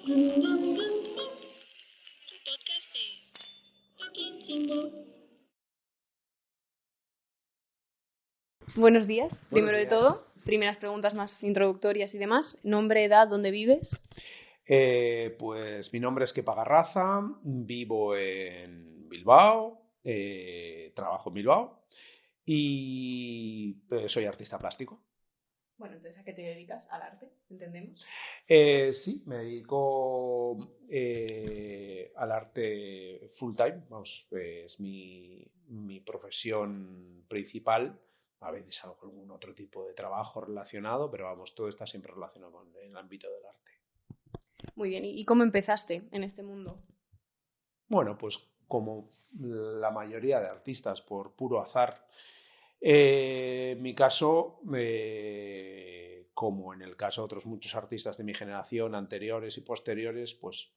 Podcast de Joaquín Simbo. Buenos días, Buenos primero de días. todo. Primeras preguntas más introductorias y demás. Nombre, edad, ¿dónde vives? Pues mi nombre es Kepa Garraza, vivo en Bilbao, trabajo en Bilbao y soy artista plástico. Bueno, entonces, ¿a qué te dedicas? Al arte, ¿entendemos? Sí, me dedico al arte full time, vamos, es mi profesión principal. A veces hago algún otro tipo de trabajo relacionado, pero vamos, todo está siempre relacionado con el ámbito del arte. Muy bien, ¿y cómo empezaste en este mundo? Bueno, pues como la mayoría de artistas, por puro azar. En mi caso, como en el caso de otros muchos artistas de mi generación, anteriores y posteriores, pues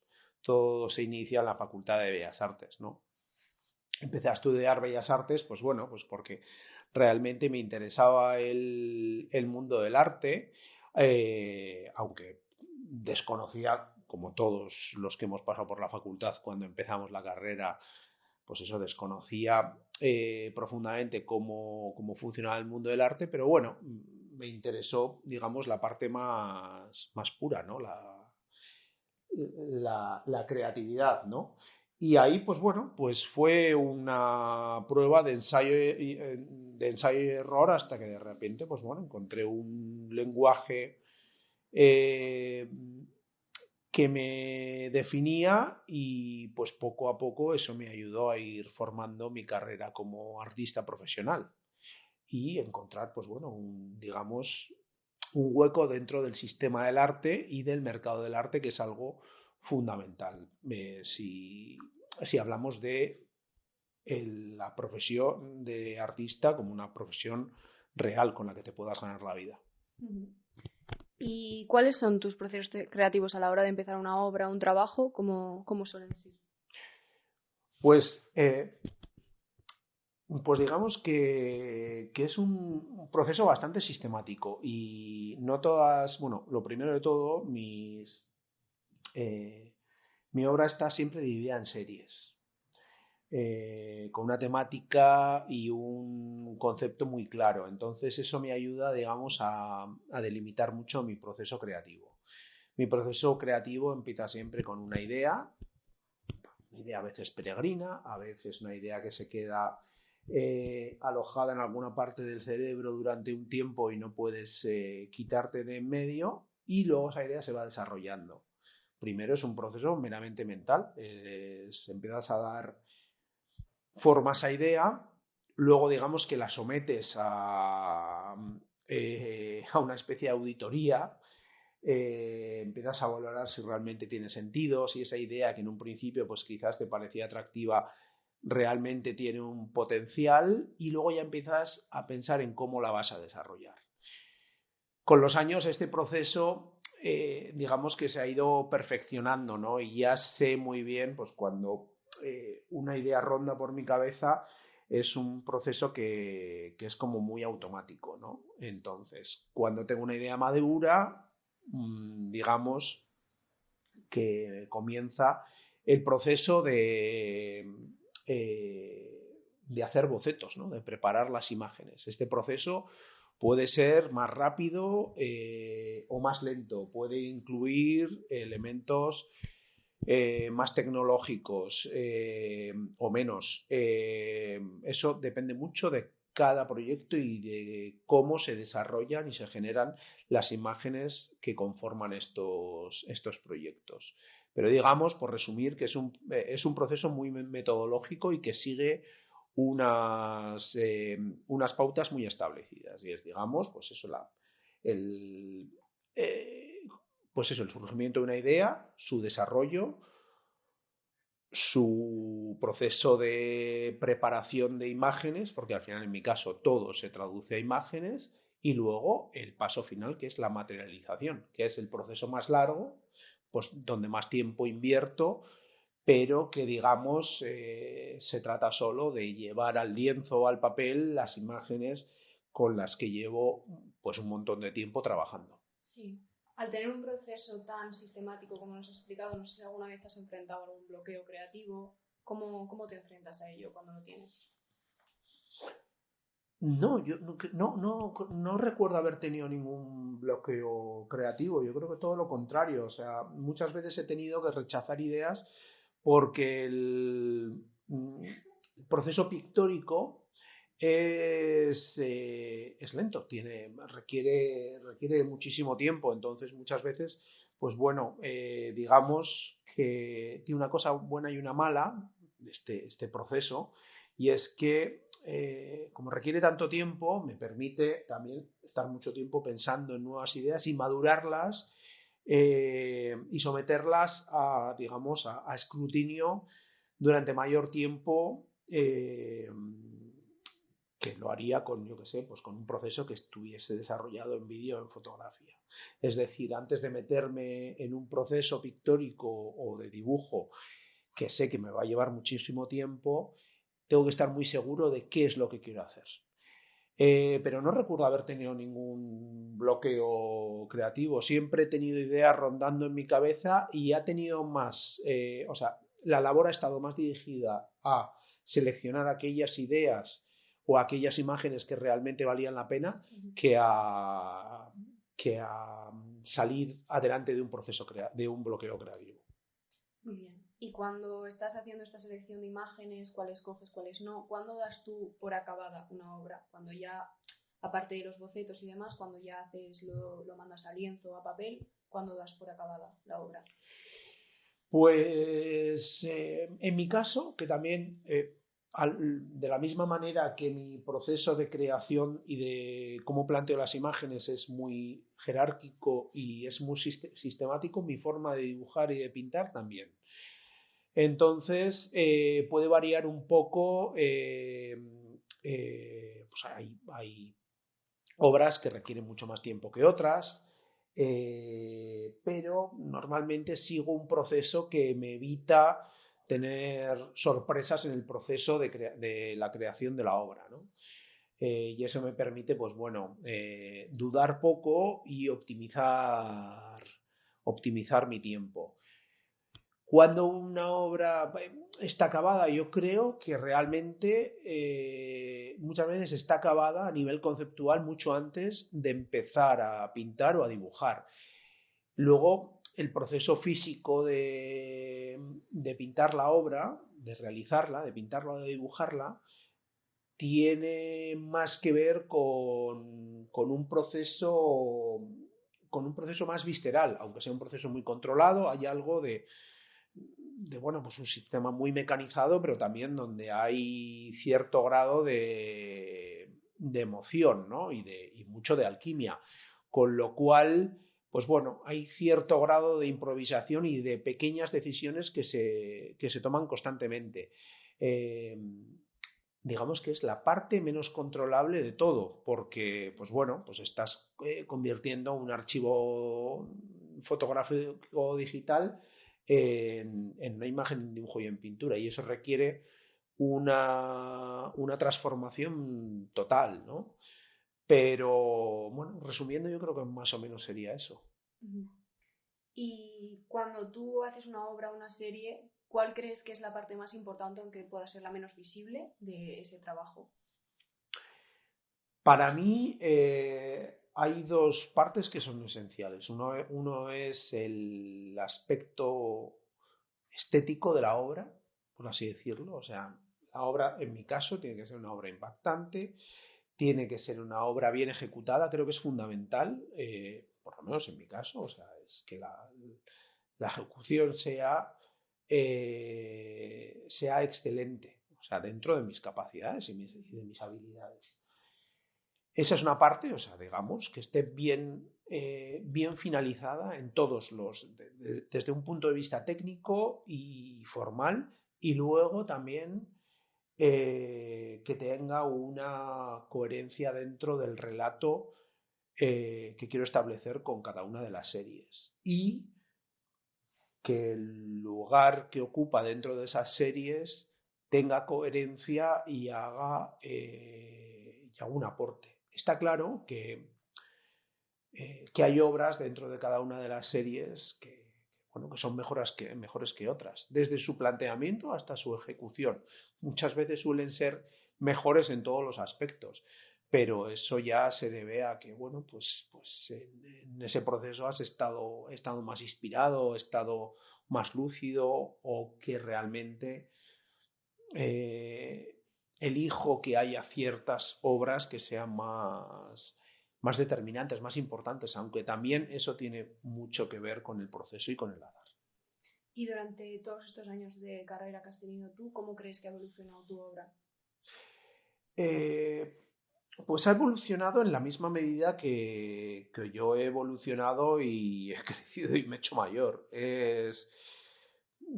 todo se inicia en la Facultad de Bellas Artes, ¿no? Empecé a estudiar Bellas Artes, pues bueno, pues porque realmente me interesaba el mundo del arte, aunque desconocía, como todos los que hemos pasado por la facultad cuando empezamos la carrera, pues eso, desconocía profundamente cómo funcionaba el mundo del arte, pero bueno, me interesó, digamos, la parte más pura, ¿no? La creatividad, ¿no? Y ahí, pues bueno, pues fue una prueba de ensayo y error hasta que de repente, pues bueno, encontré un lenguaje eh, que me definía y pues poco a poco eso me ayudó a ir formando mi carrera como artista profesional y encontrar, pues bueno, digamos, un hueco dentro del sistema del arte y del mercado del arte, que es algo fundamental. Si hablamos de la profesión de artista como una profesión real con la que te puedas ganar la vida. ¿Y cuáles son tus procesos creativos a la hora de empezar una obra, un trabajo? ¿Cómo suelen ser? Pues, pues digamos que es un proceso bastante sistemático y no todas, bueno, lo primero de todo, eh, mi obra está siempre dividida en series, con una temática y un concepto muy claro. Entonces eso me ayuda, digamos, a delimitar mucho mi proceso creativo. Mi proceso creativo empieza siempre con una idea a veces peregrina, a veces una idea que se queda alojada en alguna parte del cerebro durante un tiempo y no puedes quitarte de en medio, y luego esa idea se va desarrollando. Primero es un proceso meramente mental, empiezas a dar forma a esa idea, luego digamos que la sometes a una especie de auditoría, empiezas a valorar si realmente tiene sentido, si esa idea que en un principio pues quizás te parecía atractiva realmente tiene un potencial, y luego ya empiezas a pensar en cómo la vas a desarrollar. Con los años este proceso digamos que se ha ido perfeccionando, ¿no? Y ya sé muy bien pues cuando una idea ronda por mi cabeza, es un proceso que es como muy automático, ¿no? Entonces, cuando tengo una idea madura, digamos que comienza el proceso de hacer bocetos, ¿no? De preparar las imágenes. Este proceso puede ser más rápido o más lento, puede incluir elementos más tecnológicos o menos. Eso depende mucho de cada proyecto y de cómo se desarrollan y se generan las imágenes que conforman estos proyectos. Pero digamos, por resumir, que es un proceso muy metodológico y que sigue unas pautas muy establecidas. Y es, digamos, pues eso, el, eh, pues eso, el surgimiento de una idea, su desarrollo, su proceso de preparación de imágenes, porque al final en mi caso todo se traduce a imágenes, y luego el paso final, que es la materialización, que es el proceso más largo, pues donde más tiempo invierto, pero que digamos se trata solo de llevar al lienzo o al papel las imágenes con las que llevo pues un montón de tiempo trabajando. Sí. Al tener un proceso tan sistemático como nos has explicado, no sé si alguna vez has enfrentado algún bloqueo creativo. ¿Cómo te enfrentas a ello cuando lo tienes? No, yo no recuerdo haber tenido ningún bloqueo creativo. Yo creo que todo lo contrario. O sea, muchas veces he tenido que rechazar ideas porque el proceso pictórico es lento, requiere muchísimo tiempo. Entonces, muchas veces, pues bueno, digamos que tiene una cosa buena y una mala este proceso, y es que como requiere tanto tiempo, me permite también estar mucho tiempo pensando en nuevas ideas y madurarlas y someterlas a, digamos, a escrutinio durante mayor tiempo que lo haría con, yo qué sé, pues con un proceso que estuviese desarrollado en vídeo o en fotografía. Es decir, antes de meterme en un proceso pictórico o de dibujo que sé que me va a llevar muchísimo tiempo, tengo que estar muy seguro de qué es lo que quiero hacer. Pero no recuerdo haber tenido ningún bloqueo creativo. Siempre he tenido ideas rondando en mi cabeza y ha tenido más, o sea, la labor ha estado más dirigida a seleccionar aquellas ideas o aquellas imágenes que realmente valían la pena que a salir adelante de un proceso de un bloqueo creativo. Muy bien. Y cuando estás haciendo esta selección de imágenes, cuáles coges, cuáles no, ¿cuándo das tú por acabada una obra? Cuando ya, aparte de los bocetos y demás, cuando ya lo mandas a lienzo, a papel, ¿cuándo das por acabada la obra? Pues en mi caso, que también de la misma manera que mi proceso de creación y de cómo planteo las imágenes es muy jerárquico y es muy sistemático, mi forma de dibujar y de pintar también. Entonces, puede variar un poco, pues hay obras que requieren mucho más tiempo que otras, pero normalmente sigo un proceso que me evita tener sorpresas en el proceso de la creación de la obra, ¿no? Y eso me permite, pues bueno, dudar poco y optimizar mi tiempo. Cuando una obra está acabada, yo creo que realmente muchas veces está acabada a nivel conceptual mucho antes de empezar a pintar o a dibujar. Luego, el proceso físico de pintar la obra, de realizarla, de pintarla o de dibujarla, tiene más que ver con un proceso más visceral, aunque sea un proceso muy controlado, hay algo bueno, pues un sistema muy mecanizado, pero también donde hay cierto grado de emoción, ¿no? Y mucho de alquimia. Con lo cual, pues bueno, hay cierto grado de improvisación y de pequeñas decisiones que se toman constantemente. Eh, digamos que es la parte menos controlable de todo, porque, pues bueno, pues estás convirtiendo un archivo fotográfico digital en una imagen, en dibujo y en pintura, y eso requiere una transformación total, ¿no? Pero, bueno, resumiendo, yo creo que más o menos sería eso. Uh-huh. Y cuando tú haces una obra o una serie, ¿cuál crees que es la parte más importante, aunque pueda ser la menos visible, de ese trabajo? Para mí hay dos partes que son esenciales. Uno es el aspecto estético de la obra, por así decirlo. O sea, la obra, en mi caso, tiene que ser una obra impactante, tiene que ser una obra bien ejecutada, creo que es fundamental, por lo menos en mi caso, o sea, es que la ejecución sea excelente, o sea, dentro de mis capacidades y de mis habilidades. Esa es una parte, o sea, digamos, que esté bien finalizada en todos desde un punto de vista técnico y formal, y luego también que tenga una coherencia dentro del relato que quiero establecer con cada una de las series. Y que el lugar que ocupa dentro de esas series tenga coherencia y haga un aporte. Está claro que que hay obras dentro de cada una de las series que son mejores que otras, desde su planteamiento hasta su ejecución. Muchas veces suelen ser mejores en todos los aspectos, pero eso ya se debe a que, pues en ese proceso he estado más inspirado, he estado más lúcido, o que realmente eh, elijo que haya ciertas obras que sean más determinantes, más importantes, aunque también eso tiene mucho que ver con el proceso y con el azar. Y durante todos estos años de carrera que has tenido tú, ¿cómo crees que ha evolucionado tu obra? Eh, pues ha evolucionado en la misma medida que yo he evolucionado y he crecido y me he hecho mayor.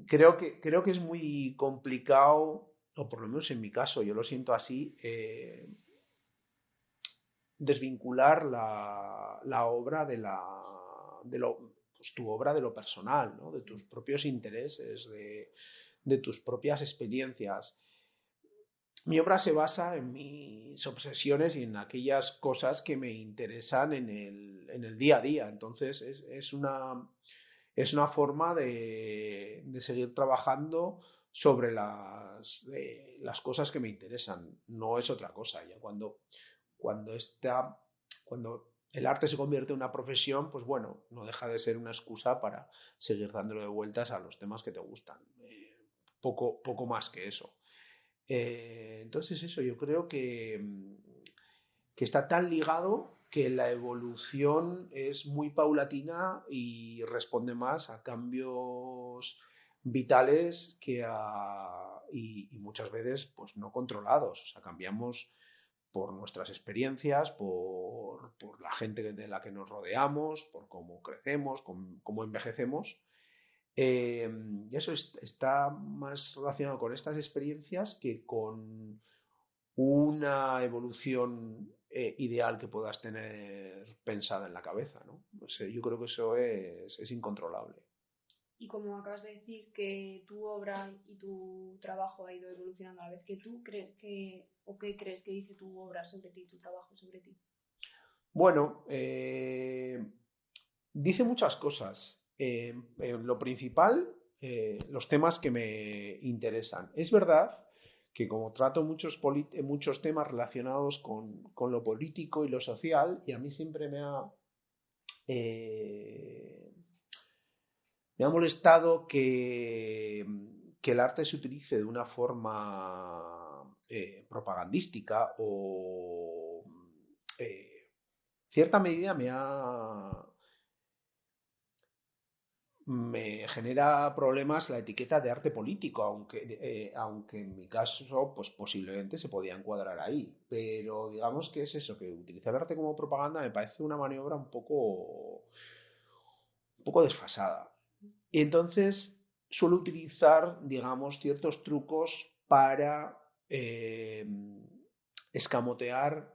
Creo que es muy complicado, o por lo menos en mi caso, yo lo siento así, desvincular la obra pues tu obra de lo personal, ¿no? De tus propios intereses, de tus propias experiencias. Mi obra se basa en mis obsesiones y en aquellas cosas que me interesan en el día a día. Entonces es una forma de seguir trabajando sobre las cosas que me interesan. No es otra cosa. Ya cuando, está, cuando el arte se convierte en una profesión, pues bueno, no deja de ser una excusa para seguir dándole vueltas a los temas que te gustan. Poco más que eso. Entonces eso, yo creo que está tan ligado que la evolución es muy paulatina y responde más a cambios vitales y muchas veces pues no controlados. O sea, cambiamos por nuestras experiencias, por la gente de la que nos rodeamos, por cómo crecemos, cómo envejecemos. Y eso está más relacionado con estas experiencias que con una evolución ideal que puedas tener pensada en la cabeza, ¿no? Pues, yo creo que eso es incontrolable. Y como acabas de decir que tu obra y tu trabajo ha ido evolucionando a la vez que tú, ¿crees que, o qué crees que dice tu obra sobre ti, tu trabajo sobre ti? Bueno, dice muchas cosas. Lo principal, los temas que me interesan. Es verdad que como trato muchos temas relacionados con lo político y lo social, y a mí siempre eh, me ha molestado que el arte se utilice de una forma propagandística o cierta medida me genera problemas la etiqueta de arte político, aunque en mi caso pues posiblemente se podía encuadrar ahí, pero digamos que es eso, que utilizar el arte como propaganda me parece una maniobra un poco desfasada. Y entonces suelo utilizar, digamos, ciertos trucos para escamotear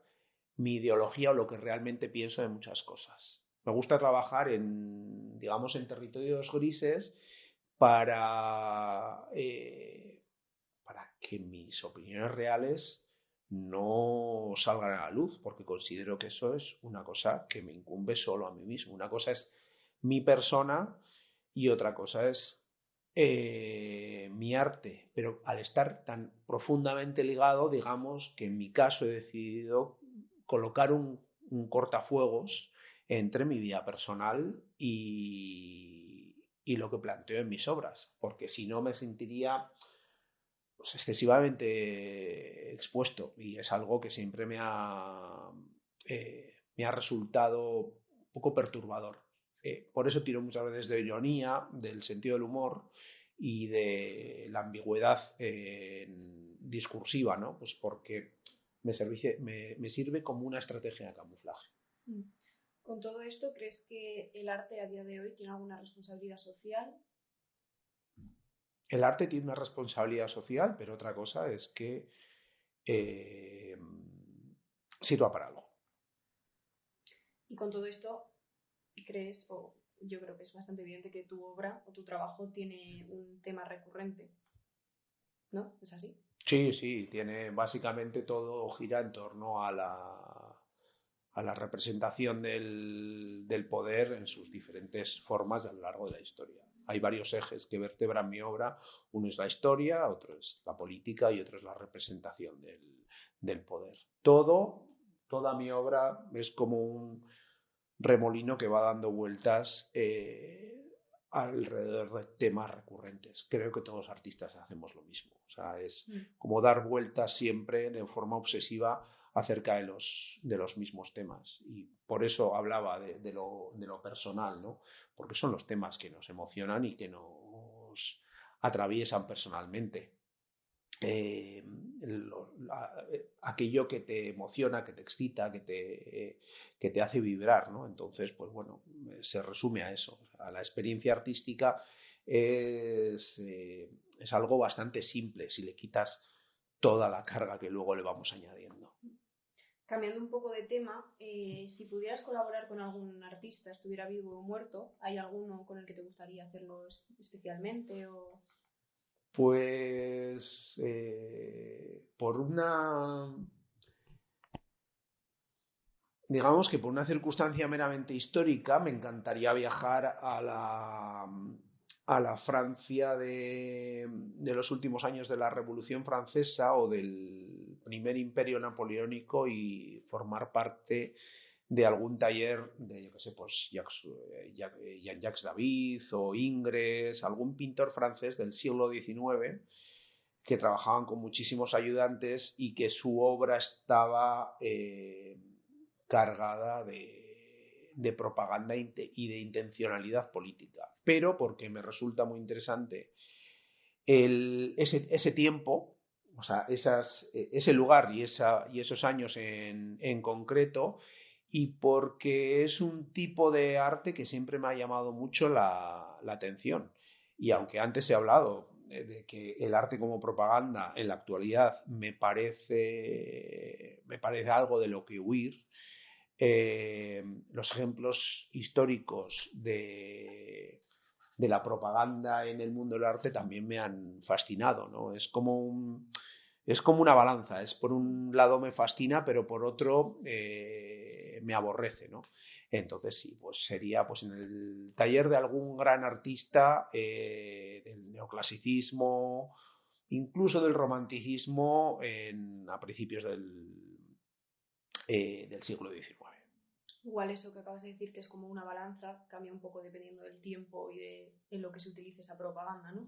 mi ideología o lo que realmente pienso de muchas cosas. Me gusta trabajar digamos, en territorios grises para que mis opiniones reales no salgan a la luz, porque considero que eso es una cosa que me incumbe solo a mí mismo. Una cosa es mi persona y otra cosa es mi arte, pero al estar tan profundamente ligado, digamos que en mi caso he decidido colocar un cortafuegos entre mi vida personal y lo que planteo en mis obras, porque si no me sentiría pues, excesivamente expuesto y es algo que siempre me ha resultado un poco perturbador. Por eso tiro muchas veces de ironía, del sentido del humor y de la ambigüedad discursiva, ¿no? Pues porque me sirve como una estrategia de camuflaje. Con todo esto, ¿crees que el arte a día de hoy tiene alguna responsabilidad social? El arte tiene una responsabilidad social, pero otra cosa es que eh, sirva para algo. Y con todo esto, ¿crees, o yo creo que es bastante evidente que tu obra o tu trabajo tiene un tema recurrente? ¿No? ¿Es así? Sí, sí, básicamente todo gira en torno a a la representación del poder en sus diferentes formas a lo largo de la historia. Hay varios ejes que vertebran mi obra. Uno es la historia, otro es la política y otro es la representación del poder. Toda mi obra es como un remolino que va dando vueltas alrededor de temas recurrentes. Creo que todos los artistas hacemos lo mismo. O sea, es como dar vueltas siempre de forma obsesiva acerca de los mismos temas. Y por eso hablaba de lo personal, ¿no? Porque son los temas que nos emocionan y que nos atraviesan personalmente. Aquello que te emociona, que te excita, que te hace vibrar, ¿no? Entonces, pues bueno, se resume a eso. A la experiencia artística es algo bastante simple si le quitas toda la carga que luego le vamos añadiendo. Cambiando un poco de tema, si pudieras colaborar con algún artista, estuviera vivo o muerto, ¿hay alguno con el que te gustaría hacerlo especialmente? Pues digamos que por una circunstancia meramente histórica me encantaría viajar a la Francia de los últimos años de la Revolución Francesa o del primer imperio napoleónico y formar parte de algún taller de, yo qué sé, pues Jean-Jacques David o Ingres, algún pintor francés del siglo XIX que trabajaban con muchísimos ayudantes y que su obra estaba cargada de propaganda y de intencionalidad política. Pero porque me resulta muy interesante ese tiempo, o sea, ese lugar y esos años en concreto, y porque es un tipo de arte que siempre me ha llamado mucho la atención. Y aunque antes he hablado de que el arte como propaganda en la actualidad me parece algo de lo que huir, los ejemplos históricos de la propaganda en el mundo del arte también me han fascinado, ¿no? Es como una balanza. Por un lado me fascina, pero por otro me aborrece, ¿no? Entonces sí, pues sería pues en el taller de algún gran artista del neoclasicismo, incluso del romanticismo a principios del siglo XIX. Igual eso que acabas de decir, que es como una balanza, cambia un poco dependiendo del tiempo y en lo que se utilice esa propaganda, ¿no?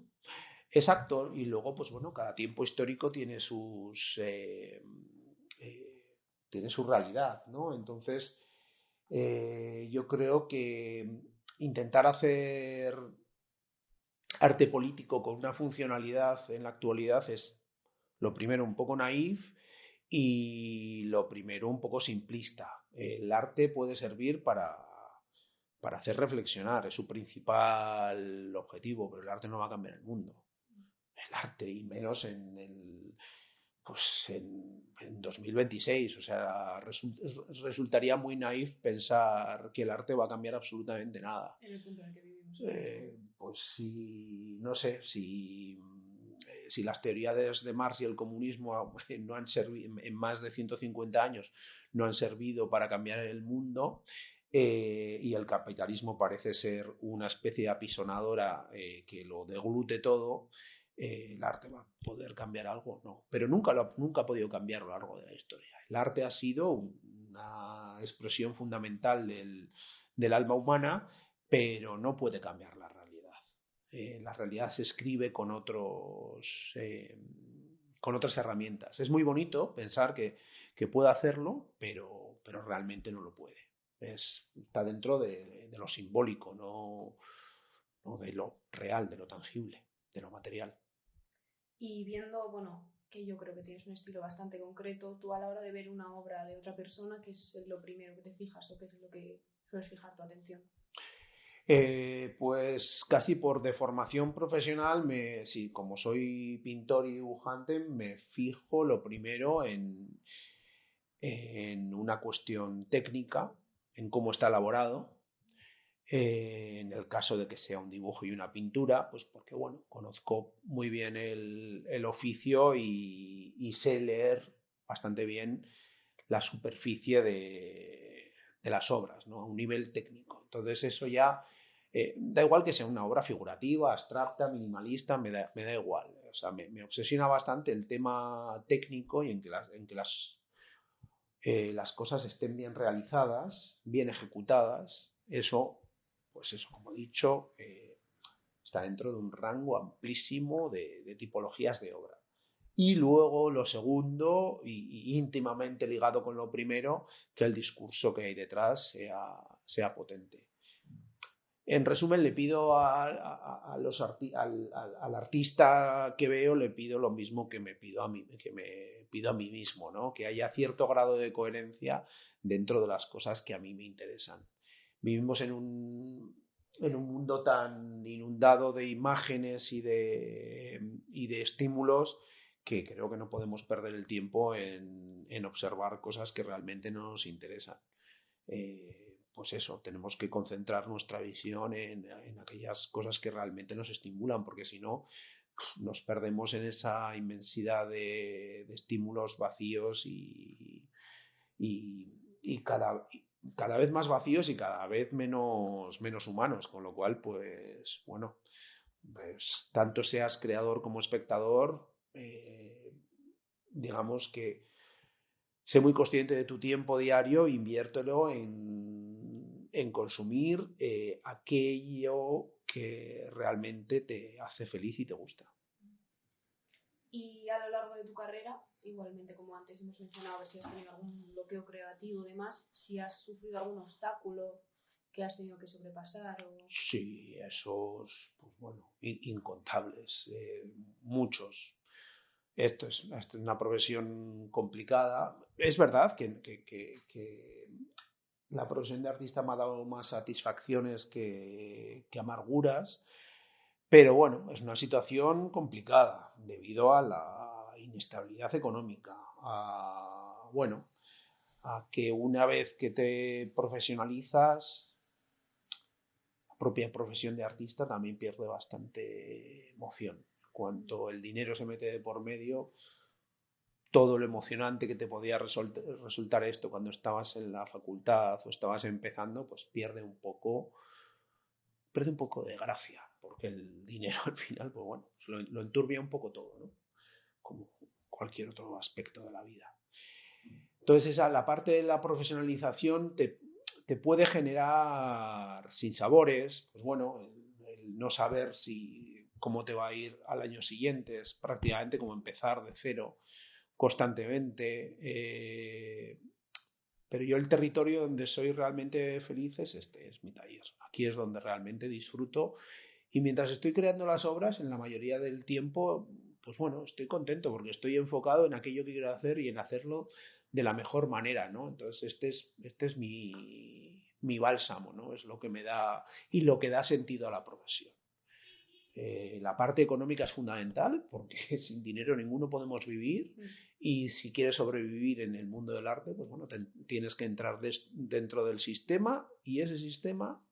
Exacto, y luego, pues bueno, cada tiempo histórico tiene tiene su realidad, ¿no? Entonces, yo creo que intentar hacer arte político con una funcionalidad en la actualidad es lo primero un poco naif y lo primero un poco simplista. El arte puede servir para hacer reflexionar, es su principal objetivo, pero el arte no va a cambiar el mundo. El arte, y menos en 2026. O sea, resultaría muy naif pensar que el arte va a cambiar absolutamente nada. En el punto en el que vivimos. Pues no sé, si las teorías de Marx y el comunismo no han servido en más de 150 años, no han servido para cambiar el mundo, y el capitalismo parece ser una especie de apisonadora que lo deglute todo, el arte va a poder cambiar algo, no, pero nunca ha podido cambiar a lo largo de la historia. El arte ha sido una expresión fundamental del alma humana, pero no puede cambiar la realidad. La realidad se escribe con otras herramientas. Es muy bonito pensar que puede hacerlo, pero realmente no lo puede. Está dentro de lo simbólico, no de lo real, de lo tangible, de lo material. Y viendo, bueno, que yo creo que tienes un estilo bastante concreto, tú a la hora de ver una obra de otra persona, ¿qué es lo primero que te fijas o qué es lo que sueles fijar tu atención? Pues casi por deformación profesional, sí, como soy pintor y dibujante, me fijo lo primero en una cuestión técnica, en cómo está elaborado. En el caso de que sea un dibujo y una pintura, pues porque bueno, conozco muy bien el oficio y sé leer bastante bien la superficie las obras, ¿no? A un nivel técnico. Entonces eso ya da igual que sea una obra figurativa, abstracta, minimalista, me da igual. O sea, me obsesiona bastante el tema técnico y en que las cosas estén bien realizadas, bien ejecutadas. Eso, pues eso, como he dicho, está dentro de un rango amplísimo de tipologías de obra. Y luego lo segundo, y íntimamente ligado con lo primero, que el discurso que hay detrás sea potente. En resumen, le pido al artista que veo, le pido lo mismo que me pido a mí mismo, ¿no? Que haya cierto grado de coherencia dentro de las cosas que a mí me interesan. Vivimos en un mundo tan inundado de imágenes y de estímulos que creo que no podemos perder el tiempo en observar cosas que realmente no nos interesan. Pues eso, tenemos que concentrar nuestra visión en aquellas cosas que realmente nos estimulan, porque si no, nos perdemos en esa inmensidad de estímulos vacíos y cada vez más vacíos y cada vez menos humanos, con lo cual, pues bueno, pues tanto seas creador como espectador, digamos que sé muy consciente de tu tiempo diario, inviértelo en consumir aquello que realmente te hace feliz y te gusta. Y a lo largo de tu carrera, igualmente como antes hemos mencionado, a ver si has tenido algún bloqueo creativo y demás, si has sufrido algún obstáculo que has tenido que sobrepasar. Sí, esos, pues bueno, incontables, muchos. Esto es una profesión complicada. Es verdad que la profesión de artista me ha dado más satisfacciones que amarguras, pero bueno, es una situación complicada debido a la inestabilidad económica, a que una vez que te profesionalizas, la propia profesión de artista también pierde bastante emoción. Cuando el dinero se mete de por medio, todo lo emocionante que te podía resultar esto cuando estabas en la facultad o estabas empezando, pues pierde un poco de gracia, porque el dinero al final, pues bueno, lo enturbia un poco todo, ¿no? Como cualquier otro aspecto de la vida. Entonces la parte de la profesionalización te puede generar sinsabores, pues bueno, el no saber cómo te va a ir al año siguiente, es prácticamente como empezar de cero constantemente. Pero yo el territorio donde soy realmente feliz es mi taller. Aquí es donde realmente disfruto y mientras estoy creando las obras, en la mayoría del tiempo, pues bueno, estoy contento porque estoy enfocado en aquello que quiero hacer y en hacerlo de la mejor manera, ¿no? Entonces este es mi bálsamo, ¿no? Es lo que me da y lo que da sentido a la profesión. La parte económica es fundamental porque sin dinero ninguno podemos vivir y si quieres sobrevivir en el mundo del arte, pues bueno, tienes que entrar dentro del sistema y ese sistema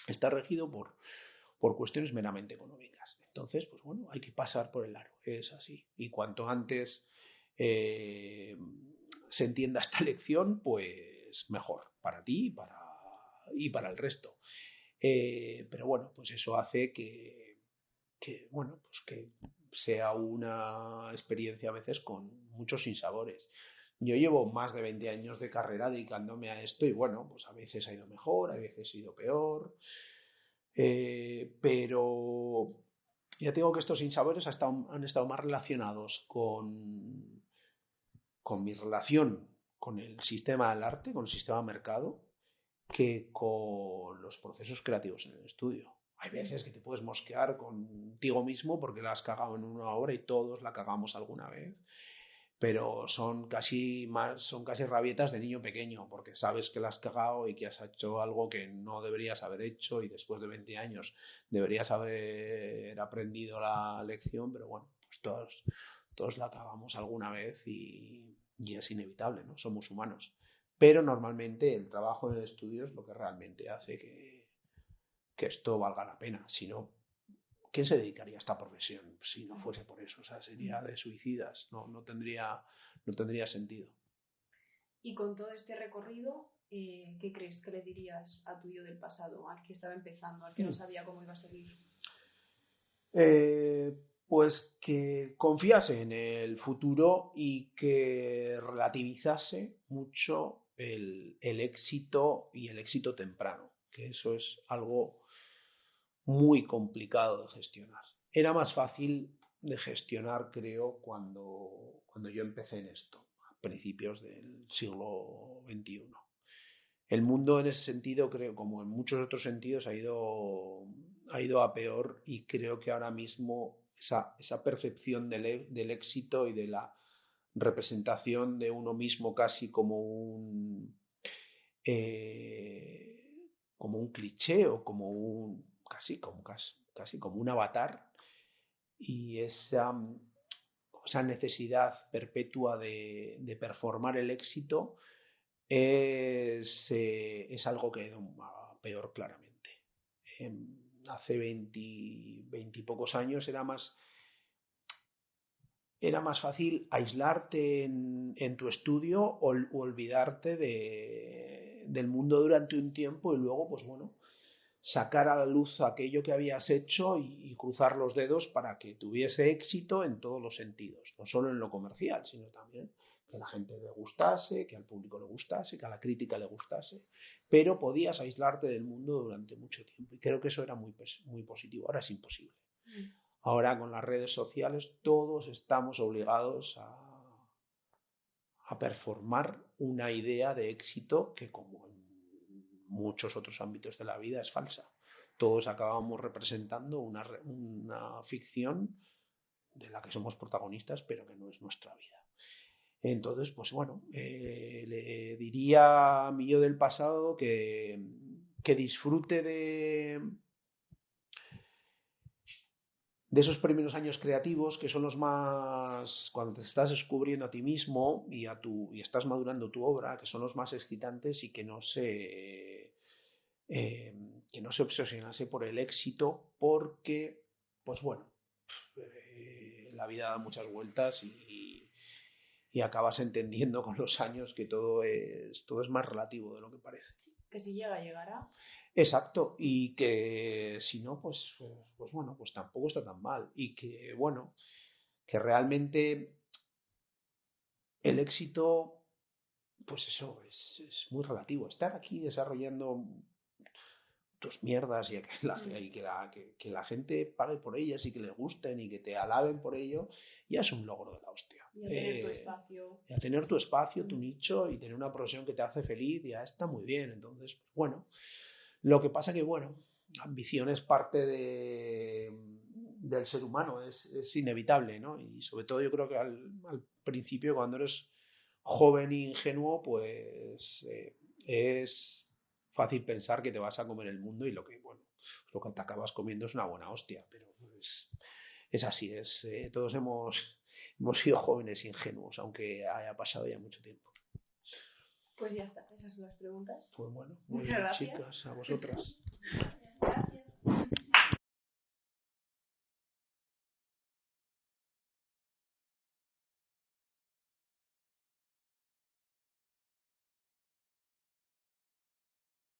está regido por cuestiones meramente económicas. Entonces, pues bueno, hay que pasar por el aro, es así. Y cuanto antes se entienda esta lección, pues mejor para ti y para el resto. Pero bueno, pues eso hace bueno, pues que sea una experiencia a veces con muchos sinsabores. Yo llevo más de 20 años de carrera dedicándome a esto y bueno, pues a veces ha ido mejor, a veces ha ido peor, pero ya tengo que estos sinsabores han estado más relacionados con mi relación con el sistema del arte, con el sistema mercado, que con los procesos creativos en el estudio. Hay veces que te puedes mosquear contigo mismo porque la has cagado en una obra y todos la cagamos alguna vez, pero son casi rabietas de niño pequeño porque sabes que la has cagado y que has hecho algo que no deberías haber hecho y después de 20 años deberías haber aprendido la lección, pero bueno, pues todos la cagamos alguna vez y es inevitable, ¿no? Somos humanos. Pero normalmente el trabajo en el estudio es lo que realmente hace que esto valga la pena. Si no, ¿quién se dedicaría a esta profesión si no fuese por eso? O sea, sería de suicidas, no tendría sentido. Y con todo este recorrido, ¿qué crees que le dirías a tu yo del pasado, al que estaba empezando, al que no sabía cómo iba a seguir? Pues que confiase en el futuro y que relativizase mucho el éxito y el éxito temprano, que eso es algo muy complicado de gestionar. Era más fácil de gestionar, creo, cuando yo empecé en esto, a principios del siglo XXI. El mundo en ese sentido, creo, como en muchos otros sentidos, ha ido a peor, y creo que ahora mismo esa percepción del éxito y de la representación de uno mismo casi como un cliché, o casi como un avatar, y esa necesidad perpetua de performar el éxito es algo que ha ido a peor, claramente. Hace 20 y pocos años era más fácil aislarte en tu estudio o olvidarte del mundo durante un tiempo, y luego, pues bueno, sacar a la luz aquello que habías hecho y cruzar los dedos para que tuviese éxito en todos los sentidos, no solo en lo comercial, sino también que a la gente le gustase, que al público le gustase, que a la crítica le gustase, pero podías aislarte del mundo durante mucho tiempo, y creo que eso era muy, muy positivo. Ahora es imposible. Ahora, con las redes sociales, todos estamos obligados a performar una idea de éxito que, como en muchos otros ámbitos de la vida, es falsa. Todos acabamos representando una ficción de la que somos protagonistas, pero que no es nuestra vida. Entonces, pues bueno, le diría a mi yo del pasado que disfrute de esos primeros años creativos, que son los más, cuando te estás descubriendo a ti mismo y estás madurando tu obra, que son los más excitantes, y que no se obsesionase por el éxito, porque, pues bueno, la vida da muchas vueltas, y acabas entendiendo con los años que todo es más relativo de lo que parece. Que si llega, llegará. Exacto, y que si no, pues bueno, pues tampoco está tan mal, y que bueno, que realmente el éxito, pues eso es muy relativo. Estar aquí desarrollando tus mierdas y que la gente pague por ellas y que les gusten y que te alaben por ello, ya es un logro de la hostia. Y a tener tu espacio. Y a tener tu espacio, tu nicho, y tener una profesión que te hace feliz, ya está muy bien. Entonces, pues bueno, lo que pasa que, bueno, la ambición es parte del ser humano, es inevitable, ¿no? Y sobre todo yo creo que al principio, cuando eres joven e ingenuo, pues es fácil pensar que te vas a comer el mundo, y lo que te acabas comiendo es una buena hostia, pero es así, todos hemos sido jóvenes ingenuos, aunque haya pasado ya mucho tiempo. Pues ya está, esas son las preguntas. Pues bueno, muy bien, chicas, a vosotras.